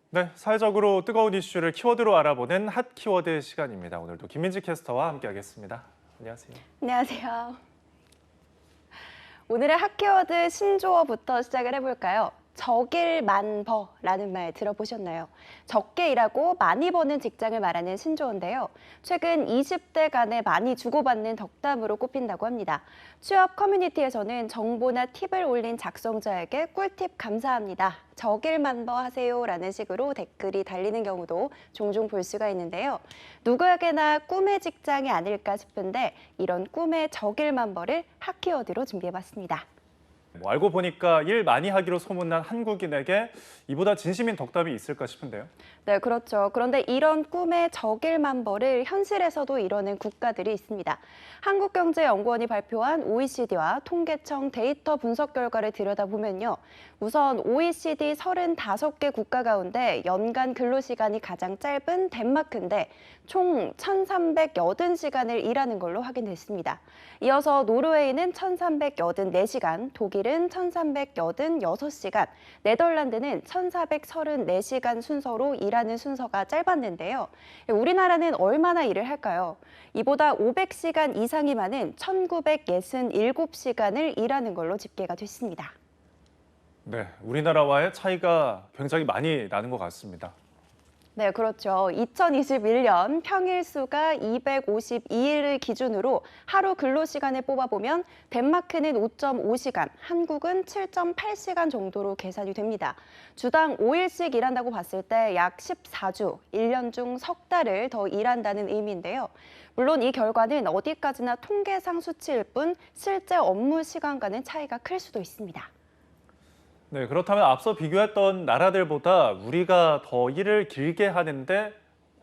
네, 사회적으로 뜨거운 이슈를 키워드로 알아보는 핫 키워드 시간입니다. 오늘도 김민지 캐스터와 함께하겠습니다. 안녕하세요. 안녕하세요. 오늘의 핫키워드 신조어부터 시작을 해볼까요? 적일만버라는 말 들어보셨나요? 적게 일하고 많이 버는 직장을 말하는 신조어인데요. 최근 20대 간에 많이 주고받는 덕담으로 꼽힌다고 합니다. 취업 커뮤니티에서는 정보나 팁을 올린 작성자에게 꿀팁 감사합니다. 적일만버 하세요라는 식으로 댓글이 달리는 경우도 종종 볼 수가 있는데요. 누구에게나 꿈의 직장이 아닐까 싶은데 이런 꿈의 적일만버를 핫키워드로 준비해봤습니다. 알고 보니까 일 많이 하기로 소문난 한국인에게 이보다 진심인 덕담이 있을까 싶은데요. 네, 그렇죠. 그런데 이런 꿈의 적일만버를 현실에서도 이뤄낸 국가들이 있습니다. 한국경제연구원이 발표한 OECD와 통계청 데이터 분석 결과를 들여다보면요. 우선 OECD 35개 국가 가운데 연간 근로시간이 가장 짧은 덴마크인데 총 1,380시간을 일하는 걸로 확인됐습니다. 이어서 노르웨이는 1,384시간, 독일은 1,386시간, 네덜란드는 1,434시간 순서로 일하는 순서가 짧았는데요. 우리나라는 얼마나 일을 할까요? 이보다 500시간 이상이 많은 1,967시간을 일하는 걸로 집계가 됐습니다. 네, 우리나라와의 차이가 굉장히 많이 나는 것 같습니다. 네, 그렇죠. 2021년 평일 수가 252일을 기준으로 하루 근로시간을 뽑아보면 덴마크는 5.5시간, 한국은 7.8시간 정도로 계산이 됩니다. 주당 5일씩 일한다고 봤을 때 약 14주, 1년 중 석 달을 더 일한다는 의미인데요. 물론 이 결과는 어디까지나 통계상 수치일 뿐 실제 업무 시간과는 차이가 클 수도 있습니다. 네, 그렇다면 앞서 비교했던 나라들보다 우리가 더 일을 길게 하는데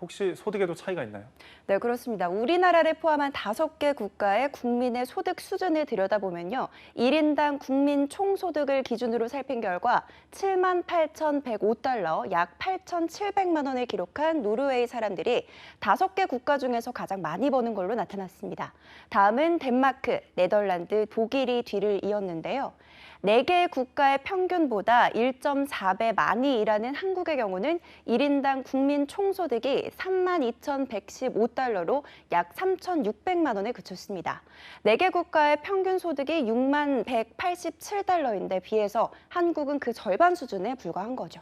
혹시 소득에도 차이가 있나요? 네, 그렇습니다. 우리나라를 포함한 5개 국가의 국민의 소득 수준을 들여다보면요. 1인당 국민 총소득을 기준으로 살핀 결과 78,105달러, 약 8,700만 원을 기록한 노르웨이 사람들이 5개 국가 중에서 가장 많이 버는 걸로 나타났습니다. 다음은 덴마크, 네덜란드, 독일이 뒤를 이었는데요. 4개의 국가의 평균보다 1.4배 많이 일하는 한국의 경우는 1인당 국민 총소득이 32,115달러로 약 3,600만 원에 그쳤습니다. 4개 국가의 평균 소득이 6만 187달러인데 비해서 한국은 그 절반 수준에 불과한 거죠.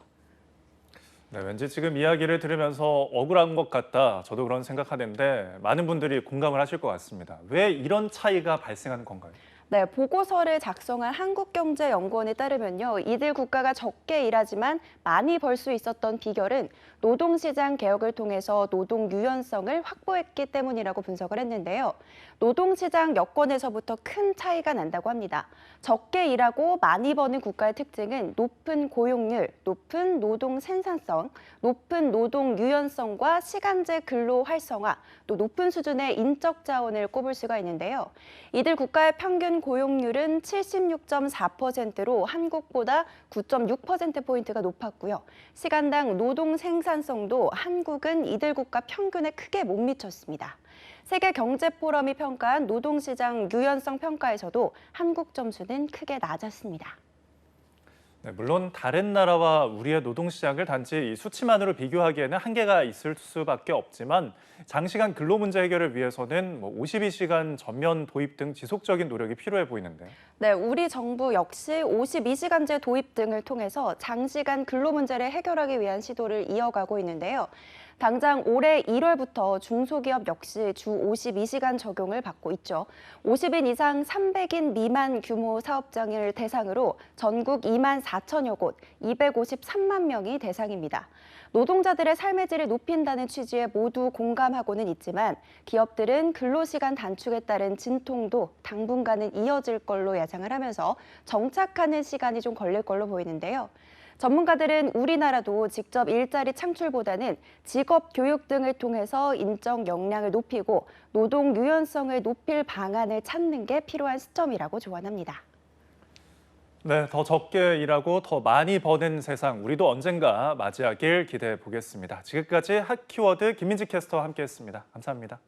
네, 왠지 지금 이야기를 들으면서 억울한 것 같다. 저도 그런 생각하는데 많은 분들이 공감을 하실 것 같습니다. 왜 이런 차이가 발생하는 건가요? 네, 보고서를 작성한 한국경제연구원에 따르면요. 이들 국가가 적게 일하지만 많이 벌 수 있었던 비결은 노동시장 개혁을 통해서 노동 유연성을 확보했기 때문이라고 분석을 했는데요. 노동시장 여건에서부터 큰 차이가 난다고 합니다. 적게 일하고 많이 버는 국가의 특징은 높은 고용률, 높은 노동 생산성, 높은 노동 유연성과 시간제 근로 활성화, 또 높은 수준의 인적 자원을 꼽을 수가 있는데요. 이들 국가의 평균 고용률은 76.4%로 한국보다 9.6%포인트가 높았고요. 시간당 노동 생산성도 한국은 이들 국가 평균에 크게 못 미쳤습니다. 세계경제포럼이 평가한 노동시장 유연성 평가에서도 한국 점수는 크게 낮았습니다. 네, 물론 다른 나라와 우리의 노동시장을 단지 이 수치만으로 비교하기에는 한계가 있을 수밖에 없지만 장시간 근로 문제 해결을 위해서는 52시간 전면 도입 등 지속적인 노력이 필요해 보이는데요. 네, 우리 정부 역시 52시간제 도입 등을 통해서 장시간 근로 문제를 해결하기 위한 시도를 이어가고 있는데요. 당장 올해 1월부터 중소기업 역시 주 52시간 적용을 받고 있죠. 50인 이상 300인 미만 규모 사업장을 대상으로 전국 2만 4천여 곳, 253만 명이 대상입니다. 노동자들의 삶의 질을 높인다는 취지에 모두 공감하고는 있지만 기업들은 근로시간 단축에 따른 진통도 당분간은 이어질 걸로 예상을 하면서 정착하는 시간이 좀 걸릴 걸로 보이는데요. 전문가들은 우리나라도 직접 일자리 창출보다는 직업 교육 등을 통해서 인적 역량을 높이고 노동 유연성을 높일 방안을 찾는 게 필요한 시점이라고 조언합니다. 네, 더 적게 일하고 더 많이 버는 세상, 우리도 언젠가 맞이하길 기대해 보겠습니다. 지금까지 핫 키워드 김민지 캐스터와 함께했습니다. 감사합니다.